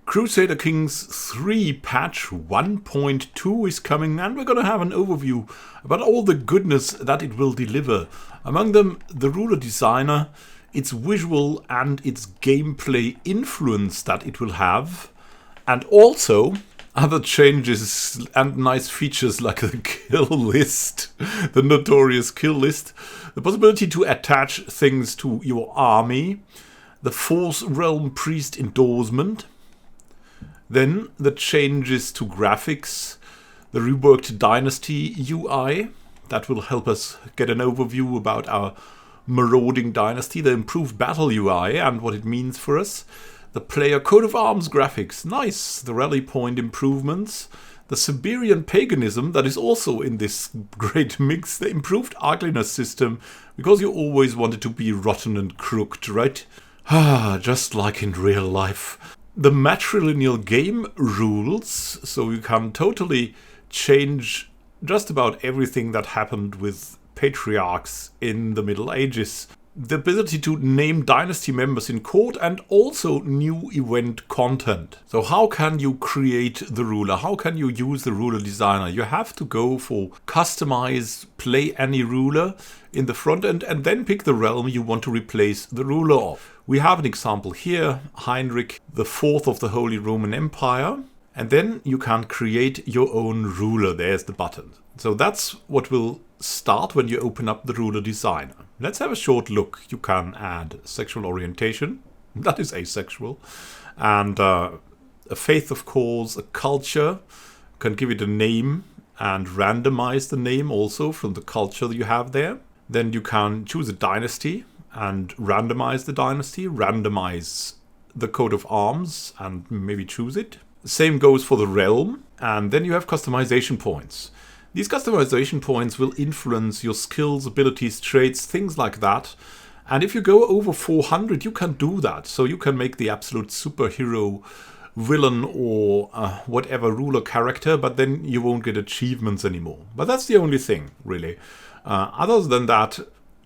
Crusader Kings 3 patch 1.2 is coming, and we're going to have an overview about all the goodness that it will deliver. Among them, the ruler designer, its visual and its gameplay influence that it will have, and also other changes and nice features like the kill list, the notorious kill list, the possibility to attach things to your army, the Force Realm Priest endorsement, then the changes to graphics, the reworked Dynasty UI, that will help us get an overview about our marauding dynasty, the improved battle UI and what it means for us, the player Coat of Arms graphics, nice, the rally point improvements, the Siberian paganism that is also in this great mix, the improved ugliness system, because you always wanted to be rotten and crooked, right? Just like in real life. The Matrilineal game rules, so you can totally change just about everything that happened with patriarchs in the Middle Ages. The ability to name dynasty members in court and also new event content. So how can you create the ruler? How can you use the ruler designer? You have to go for customize, play any ruler in the front end and then pick the realm you want to replace the ruler of. We have an example here, Heinrich IV of the Holy Roman Empire. And then you can create your own ruler. There's the button. So that's what will start when you open up the ruler designer. Let's have a short look. You can add sexual orientation. That is asexual. And a faith, of course, a culture. You can give it a name and randomize the name also from the culture that you have there. Then you can choose a dynasty and randomize the dynasty. Randomize the coat of arms and maybe choose it. Same goes for the realm, and then you have customization points. These customization points will influence your skills, abilities, traits, things like that. And if you go over 400, you can do that. So you can make the absolute superhero, villain, or whatever ruler character, but then you won't get achievements anymore. But that's the only thing, really. Other than that,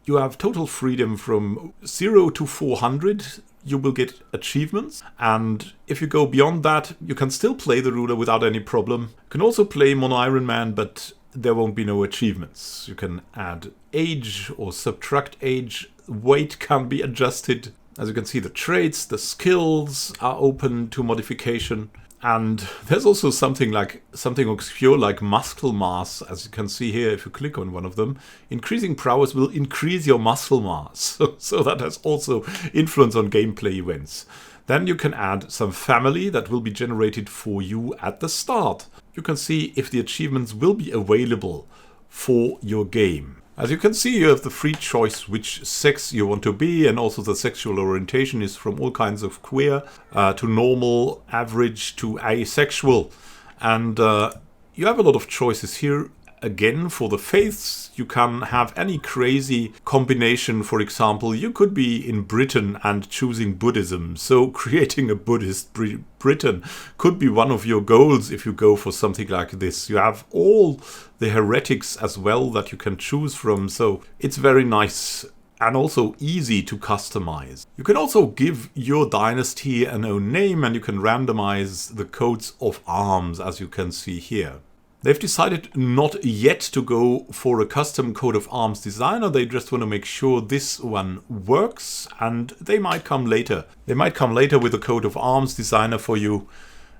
you have total freedom from 0 to 400. You will get achievements, and if you go beyond that, you can still play the ruler without any problem. You can also play Mon Iron Man, but there won't be no achievements. You can add age or subtract age. Weight can be adjusted. As you can see, the traits, the skills are open to modification. And there's also something obscure like muscle mass, as you can see here if you click on one of them. Increasing prowess will increase your muscle mass, so that has also influence on gameplay events. Then you can add some family that will be generated for you at the start. You can see if the achievements will be available for your game. As you can see, you have the free choice which sex you want to be, and also the sexual orientation is from all kinds of queer to normal, average to asexual. And you have a lot of choices here. Again, for the faiths, you can have any crazy combination. For example, you could be in Britain and choosing Buddhism. So creating a Buddhist Britain could be one of your goals if you go for something like this. You have all the heretics as well that you can choose from. So it's very nice and also easy to customize. You can also give your dynasty an own name, and you can randomize the coats of arms, as you can see here. They've decided not yet to go for a custom coat of arms designer. They just want to make sure this one works, and they might come later. They might come later with a coat of arms designer for you.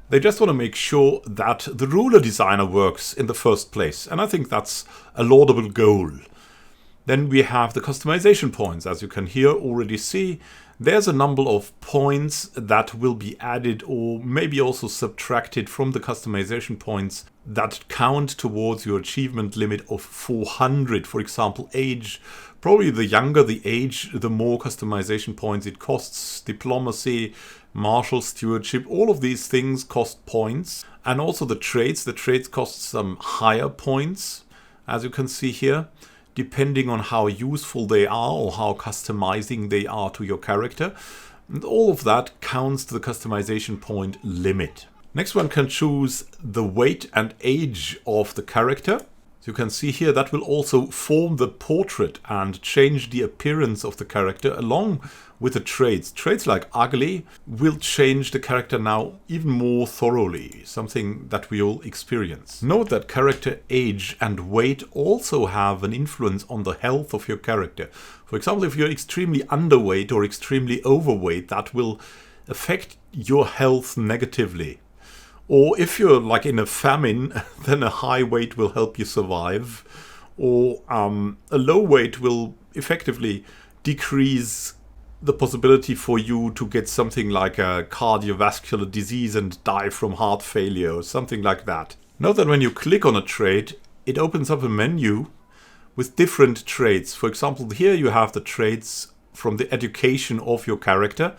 They just want to make sure that the ruler designer works in the first place, and I think that's a laudable goal. Then we have the customization points. As you can here already see, there's a number of points that will be added or maybe also subtracted from the customization points that count towards your achievement limit of 400. For example, age. Probably the younger the age, the more customization points it costs. Diplomacy, martial stewardship, all of these things cost points. And also the traits. The traits cost some higher points, as you can see here, depending on how useful they are or how customizing they are to your character. And all of that counts to the customization point limit. Next one can choose the weight and age of the character. So you can see here that will also form the portrait and change the appearance of the character along with the traits. Traits like ugly will change the character now even more thoroughly, something that we all experience. Note that character age and weight also have an influence on the health of your character. For example, if you're extremely underweight or extremely overweight, that will affect your health negatively. Or if you're like in a famine, then a high weight will help you survive. Or a low weight will effectively decrease the possibility for you to get something like a cardiovascular disease and die from heart failure or something like that. Note that when you click on a trait, it opens up a menu with different traits. For example, here you have the traits from the education of your character.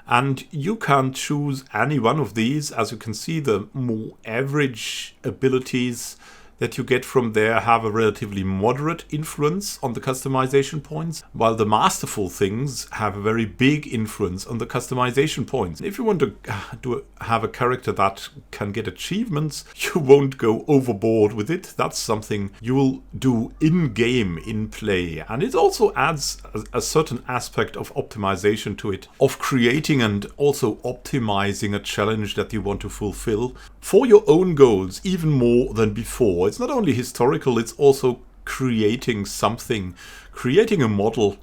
And you can choose any one of these. As you can see, the more average abilities that you get from there have a relatively moderate influence on the customization points, while the masterful things have a very big influence on the customization points. If you want to have a character that can get achievements, you won't go overboard with it. That's something you will do in-game, in play. And it also adds a certain aspect of optimization to it, of creating and also optimizing a challenge that you want to fulfill for your own goals, even more than before. It's not only historical, it's also creating something, creating a model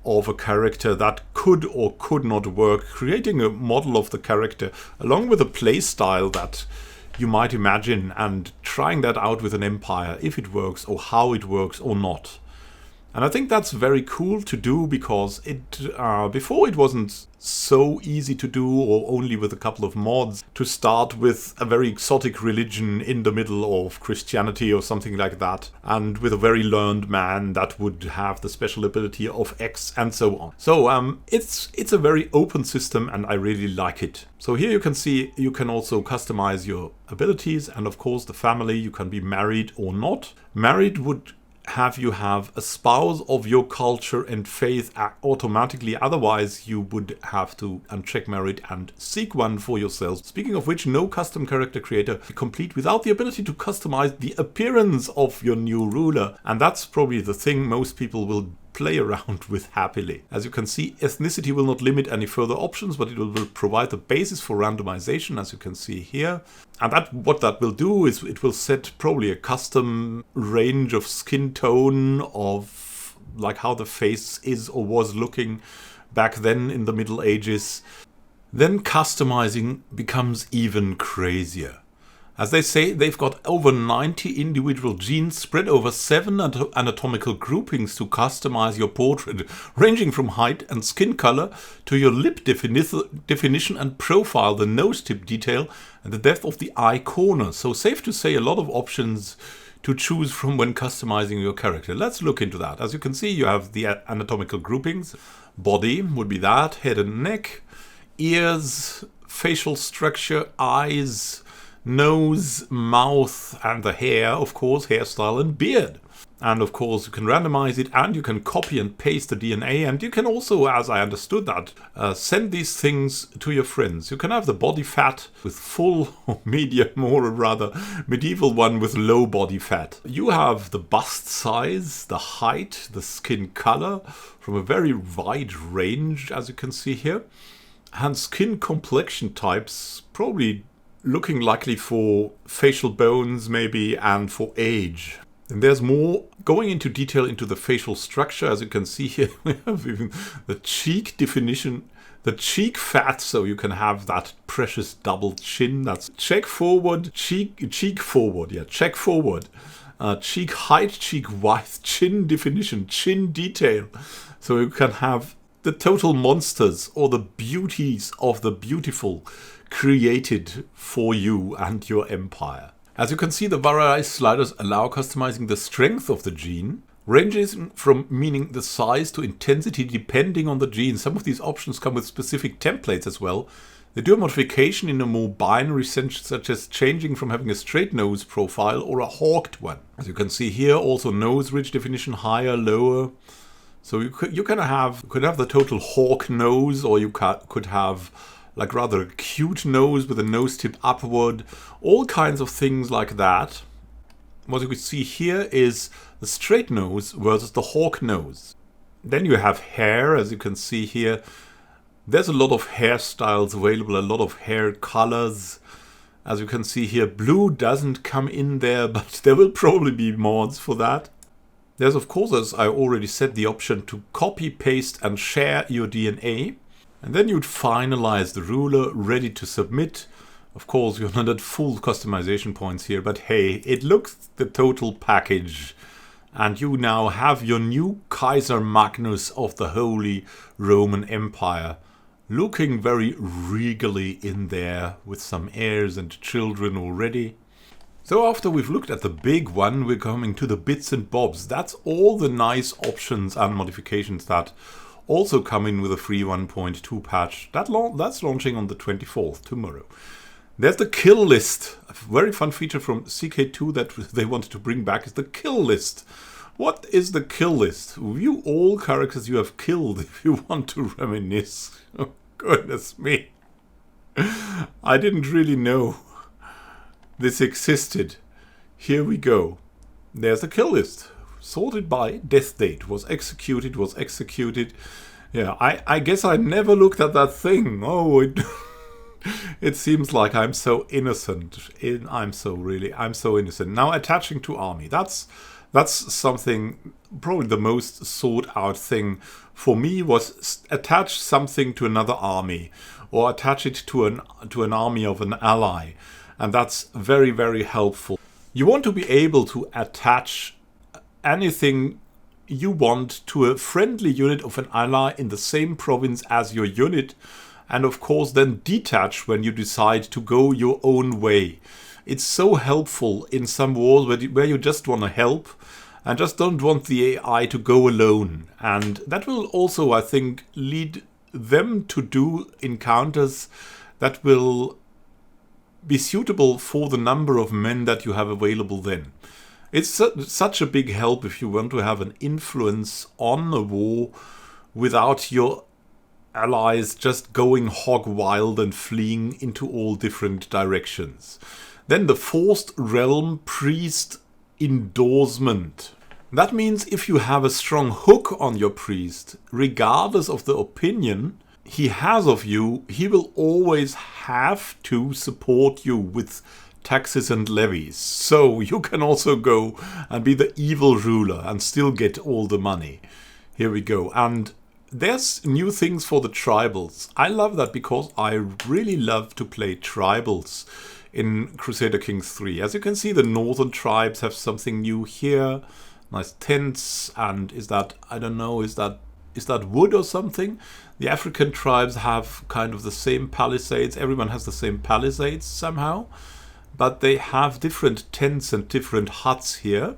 of a character that could or could not work, creating a model of the character along with a play style that you might imagine, and trying that out with an empire, if it works or how it works or not. And I think that's very cool to do, because before it wasn't so easy to do, or only with a couple of mods, to start with a very exotic religion in the middle of Christianity or something like that, and with a very learned man that would have the special ability of X and so on. So it's a very open system, and I really like it. So here you can see you can also customize your abilities, and of course the family. You can be married or not. Married would have you have a spouse of your culture and faith automatically. Otherwise, you would have to uncheck married and seek one for yourself. Speaking of which, no custom character creator complete without the ability to customize the appearance of your new ruler. And that's probably the thing most people will play around with happily. As you can see, ethnicity will not limit any further options, but it will provide the basis for randomization, as you can see here. And what that will do is it will set probably a custom range of skin tone, of like how the face is or was looking back then in the Middle Ages. Then customizing becomes even crazier. As they say, they've got over 90 individual genes spread over 7 anatomical groupings to customize your portrait, ranging from height and skin color to your lip definition and profile, the nose tip detail, and the depth of the eye corner. So safe to say, a lot of options to choose from when customizing your character. Let's look into that. As you can see, you have the anatomical groupings. Body would be that, head and neck, ears, facial structure, eyes, nose, mouth, and the hair, of course, hairstyle and beard. And of course, you can randomize it, and you can copy and paste the DNA, and you can also, as I understood that, send these things to your friends. You can have the body fat with full or medium, or rather medieval one with low body fat. You have the bust size, the height, the skin color from a very wide range, as you can see here. And skin complexion types, probably looking likely for facial bones maybe, and for age. And there's more going into detail into the facial structure. As you can see here, we have even the cheek definition, the cheek fat, so you can have that precious double chin. That's cheek forward, cheek forward, yeah, cheek forward. Cheek height, cheek width, chin definition, chin detail. So you can have the total monsters or the beauties of the beautiful created for you and your empire. As you can see, the variety sliders allow customizing the strength of the gene, ranges from meaning the size to intensity depending on the gene. Some of these options come with specific templates as well. They do a modification in a more binary sense, such as changing from having a straight nose profile or a hawked one. As you can see here, also nose ridge definition, higher, lower. So you could have the total hawk nose, or you could have like rather a cute nose with a nose tip upward, all kinds of things like that. what you can see here is the straight nose versus the hawk nose. Then you have hair, as you can see here. There's a lot of hairstyles available, a lot of hair colors. As you can see here, blue doesn't come in there, but there will probably be mods for that. There's, of course, as I already said, the option to copy, paste and share your DNA. And then you'd finalize the ruler, ready to submit. Of course, you're not at full customization points here, but hey, it looks the total package. And you now have your new Kaiser Magnus of the Holy Roman Empire, looking very regally in there with some heirs and children already. So after we've looked at the big one, we're coming to the bits and bobs. That's all the nice options and modifications that also come in with a free 1.2 patch. That's launching on the 24th, tomorrow. There's the kill list. A very fun feature from CK2 that they wanted to bring back is the kill list. What is the kill list? View all characters you have killed if you want to reminisce. Oh, goodness me. I didn't really know this existed. Here we go. There's the kill list. Sorted by death date. Was executed. Yeah, I guess I never looked at that thing. Oh, it seems like I'm so innocent. I'm so innocent. Now attaching to army. That's something, probably the most sought out thing for me was attach something to another army or attach it to an army of an ally. And that's very, very helpful. You want to be able to attach anything you want to a friendly unit of an ally in the same province as your unit. And of course then detach when you decide to go your own way. It's so helpful in some wars where you just want to help and just don't want the AI to go alone. And that will also, I think, lead them to do encounters that will be suitable for the number of men that you have available then. It's such a big help if you want to have an influence on a war without your allies just going hog wild and fleeing into all different directions. Then the forced realm priest endorsement. That means if you have a strong hook on your priest, regardless of the opinion he has of you, he will always have to support you with taxes and levies. So you can also go and be the evil ruler and still get all the money. Here we go. And there's new things for the tribals. I love that because I really love to play tribals in Crusader Kings 3. As you can see, the northern tribes have something new here. Nice tents, and is that, I don't know, is that wood or something? The African tribes have kind of the same palisades. Everyone has the same palisades somehow. But they have different tents and different huts here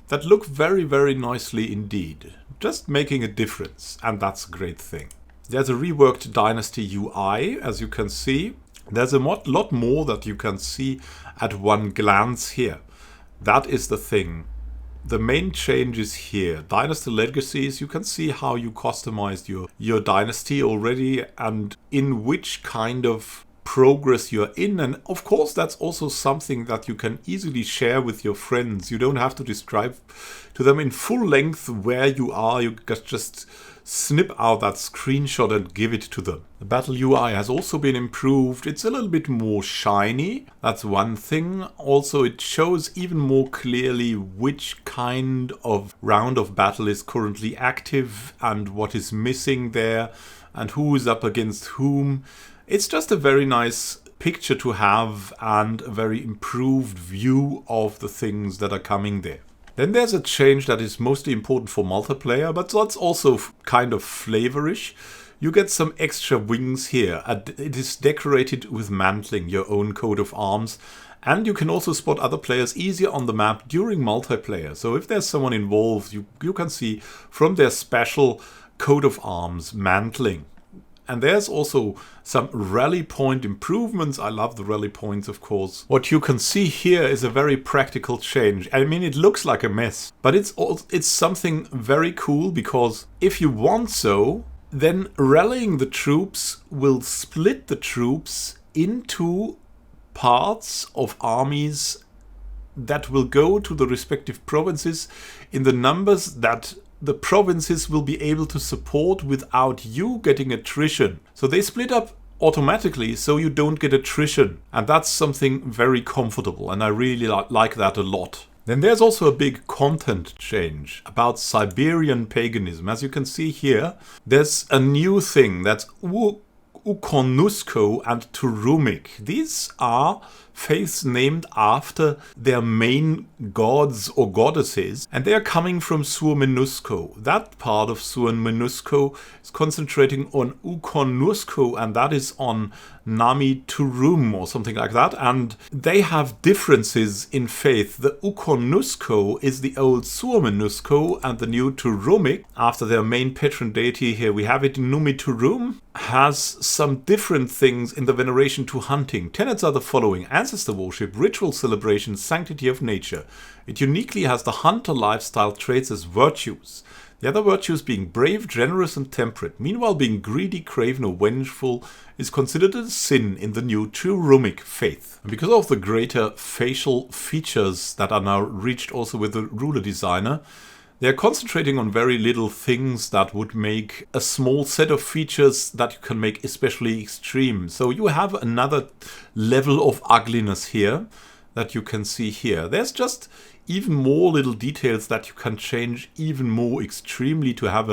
that look very, very nicely indeed. Just making a difference, and that's a great thing. There's a reworked Dynasty UI, as you can see. There's a lot more that you can see at one glance here. That is the thing. The main change is here. Dynasty Legacies, you can see how you customized your dynasty already and in which kind of progress you're in. And of course, that's also something that you can easily share with your friends. You don't have to describe to them in full length where you are. You just snip out that screenshot and give it to them. The battle UI has also been improved. It's a little bit more shiny. That's one thing. Also, it shows even more clearly which kind of round of battle is currently active and what is missing there and who is up against whom. It's just a very nice picture to have and a very improved view of the things that are coming there. Then there's a change that is mostly important for multiplayer, but that's also kind of flavorish. You get some extra wings here. It is decorated with mantling, your own coat of arms. And you can also spot other players easier on the map during multiplayer. So if there's someone involved, you can see from their special coat of arms mantling. And there's also some rally point improvements. I love the rally points, of course. What you can see here is a very practical change. I mean, it looks like a mess, but it's something very cool because if you want so, then rallying the troops will split the troops into parts of armies that will go to the respective provinces in the numbers that the provinces will be able to support without you getting attrition. So they split up automatically so you don't get attrition. And that's something very comfortable, and I really like that a lot. Then there's also a big content change about Siberian paganism. As you can see here, there's a new thing that's Suomenusko and Turumik. These are faiths named after their main gods or goddesses, and they are coming from Suomenusko. That part of Suomenusko is concentrating on Suomenusko, and that is on Nami Turum or something like that, and they have differences in faith. The Suomenusko is the old Suomenusko, and the new Turumik, after their main patron deity, here we have it, Numi Turum, has some different things in the veneration to hunting. Tenets are the following: ancestor worship, ritual celebration, sanctity of nature. It uniquely has the hunter lifestyle traits as virtues. The other virtues being brave, generous and temperate. Meanwhile, being greedy, craven or vengeful is considered a sin in the new Turumic faith. And because of the greater facial features that are now reached also with the ruler designer, they're concentrating on very little things that would make a small set of features that you can make especially extreme. So you have another level of ugliness here that you can see here. There's just even more little details that you can change even more extremely to have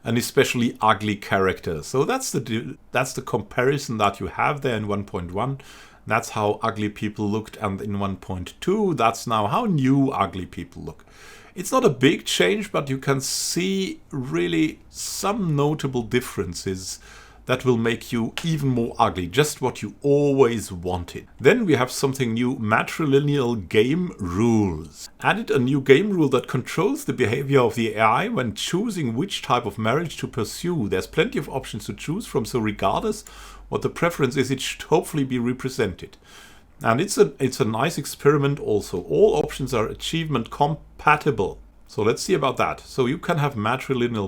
an especially ugly character. So that's the comparison that you have there in 1.1. That's how ugly people looked, and in 1.2 that's now how new ugly people look. It's not a big change, but you can see really some notable differences that will make you even more ugly, just what you always wanted. Then we have something new, matrilineal game rules. Added a new game rule that controls the behavior of the AI when choosing which type of marriage to pursue. There's plenty of options to choose from, so regardless what the preference is, it should hopefully be represented. And it's a nice experiment also. All options are achievement compatible. So let's see about that. So you can have matrilineal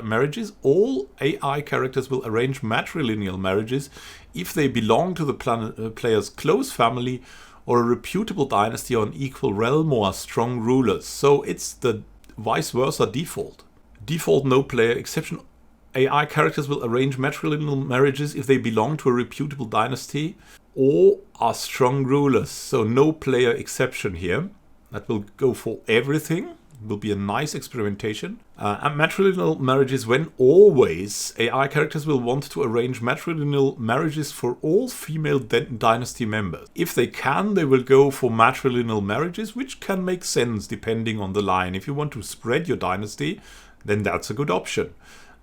marriages. All AI characters will arrange matrilineal marriages if they belong to the player's close family or a reputable dynasty or an equal realm or are strong rulers. So it's the vice versa default. Default no player exception. AI characters will arrange matrilineal marriages if they belong to a reputable dynasty or are strong rulers. So no player exception here. That will go for everything. It will be a nice experimentation. And matrilineal marriages, when always AI characters will want to arrange matrilineal marriages for all female dynasty members. If they can, they will go for matrilineal marriages, which can make sense depending on the line. If you want to spread your dynasty, then that's a good option.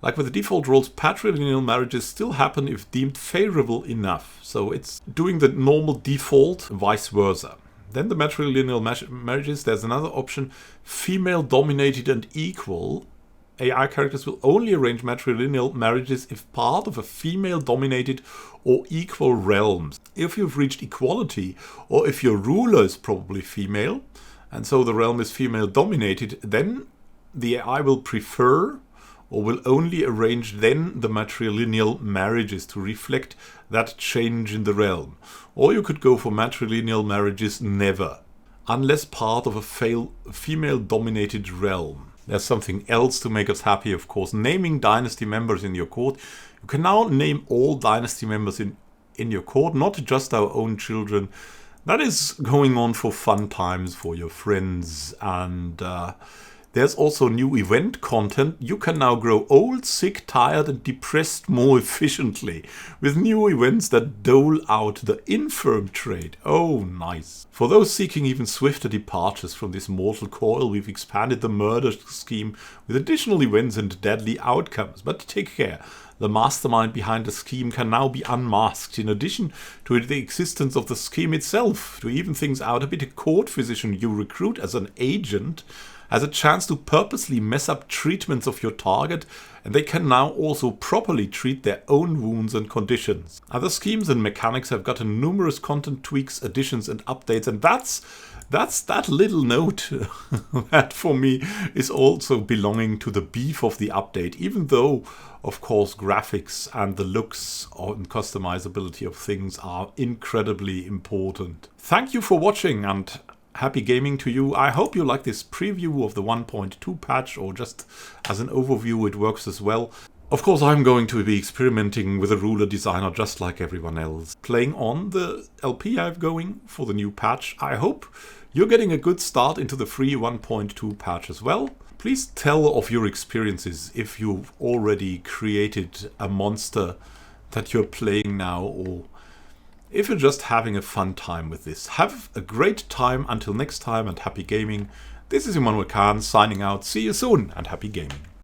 Like with the default rules, patrilineal marriages still happen if deemed favorable enough. So it's doing the normal default, vice versa. Then the matrilineal marriages, there's another option, female dominated and equal. AI characters will only arrange matrilineal marriages if part of a female dominated or equal realms. If you've reached equality, or if your ruler is probably female, and so the realm is female dominated, then the AI will prefer or will only arrange then the matrilineal marriages to reflect that change in the realm. Or you could go for matrilineal marriages never, unless part of a female-dominated realm. There's something else to make us happy, of course. Naming dynasty members in your court. You can now name all dynasty members in your court, not just our own children. That is going on for fun times for your friends, and there's also new event content. You can now grow old, sick, tired and depressed more efficiently with new events that dole out the infirm trait. Oh, nice. For those seeking even swifter departures from this mortal coil, we've expanded the murder scheme with additional events and deadly outcomes. But take care. The mastermind behind the scheme can now be unmasked. In addition to the existence of the scheme itself, to even things out a bit, a court physician you recruit as an agent has a chance to purposely mess up treatments of your target, and they can now also properly treat their own wounds and conditions. Other schemes and mechanics have gotten numerous content tweaks, additions and updates, and that's that little note that for me is also belonging to the beef of the update, even though of course graphics and the looks and customizability of things are incredibly important. Thank you for watching, and happy gaming to you. I hope you like this preview of the 1.2 patch, or just as an overview it works as well. Of course, I'm going to be experimenting with a ruler designer just like everyone else, playing on the LP I have going for the new patch. I hope you're getting a good start into the free 1.2 patch as well. Please tell of your experiences if you've already created a monster that you're playing now, or if you're just having a fun time with this. Have a great time until next time, and happy gaming. This is Immanuel Can signing out. See you soon and happy gaming.